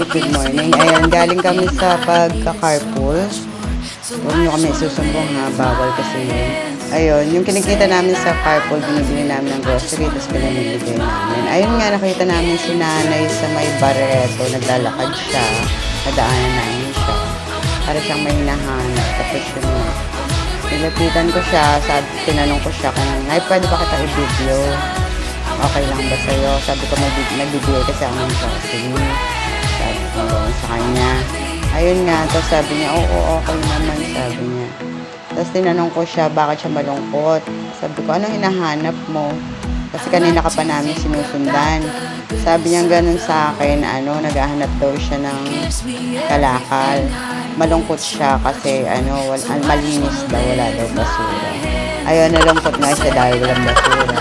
good morning. Ayan, galing kami sa pagka-carpool. Huwag nyo kami isusumbong ha, bawal kasi yun. Ayun, yung kinikita namin sa carpool, binibili namin ng grocery, tapos pinamimigay namin. Ayun nga, nakita namin si nanay sa may bareto, naglalakad siya, nadaanan namin siya. Para siyang may hinahanap, tapos yun nga. Nilapitan ko siya, tinanong ko siya kung, ay, pwede ba kita i-video? Okay lang ba sa'yo? Sabi ko, nagbibigay kasi ako ng grocery. Sabi ko sa kanya. Ayun nga, tapos sabi niya, oo, okay naman, sabi niya. Tapos tinanong ko siya, bakit siya malungkot? Sabi ko, anong hinahanap mo? Kasi kanina ka pa namin sinusundan. Sabi niya ganun sa akin, naghahanap daw siya ng kalakal. Malungkot siya kasi, malinis daw, wala daw basura. Ayun, nalungkot nga siya dahil walang basura.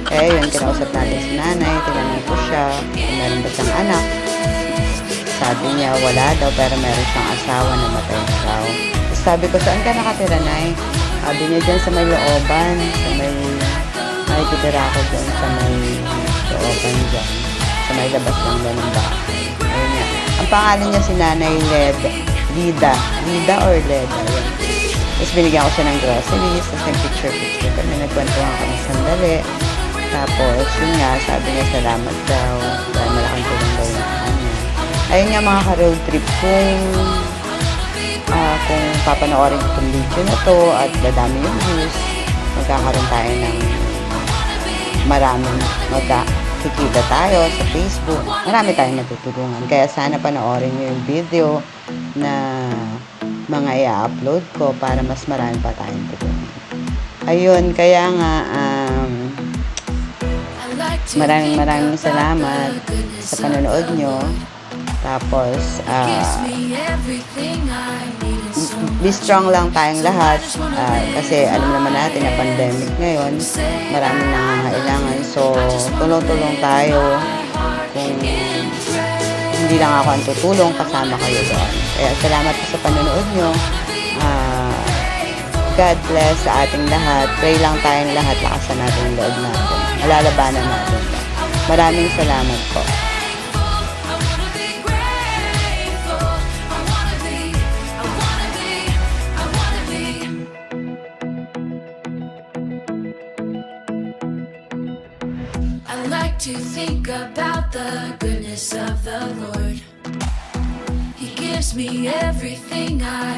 Eh, yun, kinausap natin si nanay, tinanong ko siya kung meron ba siyang anak. Sabi niya, wala daw, pero meron siyang asawa na matay na daw. Sabi ko, saan ka nakatira, Nay? Sabi niya, dyan sa may looban, nakikitira ako dyan sa may looban dyan, sa may labas lang doon ng bahay. Ayun nga. Ang pangalan niya si Nanay Lida or Leda, ayun. Tapos binigyan ko siya ng groceries, tapos nag-picture kami, nagkwentuhan kami sandali. Tapos, yun nga, sabi niya, salamat daw, dahil malaking tulong daw yung kanya. Ayun nga mga ka-road trip, kung papanoorin ko itong video na to at dadami yung views, magkakaroon tayo ng maraming magkakikita tayo sa Facebook. Marami tayong matutulungan. Kaya sana panoorin nyo yung video na mga i-upload ko para mas marami pa tayong tulungan. Ayun, kaya nga, maraming salamat sa panonood nyo. Tapos, be strong lang tayong lahat. Kasi alam naman natin na pandemic ngayon, maraming nangangailangan. So, tulong-tulong tayo. Kung hindi lang ako ang tutulong, kasama kayo doon. Kaya salamat po sa panonood nyo. God bless sa ating lahat. Pray lang tayong lahat. Lakasan natin yung loob natin. Malalabanan natin. Maraming salamat po. I like to think about the goodness of the Lord. He gives me everything I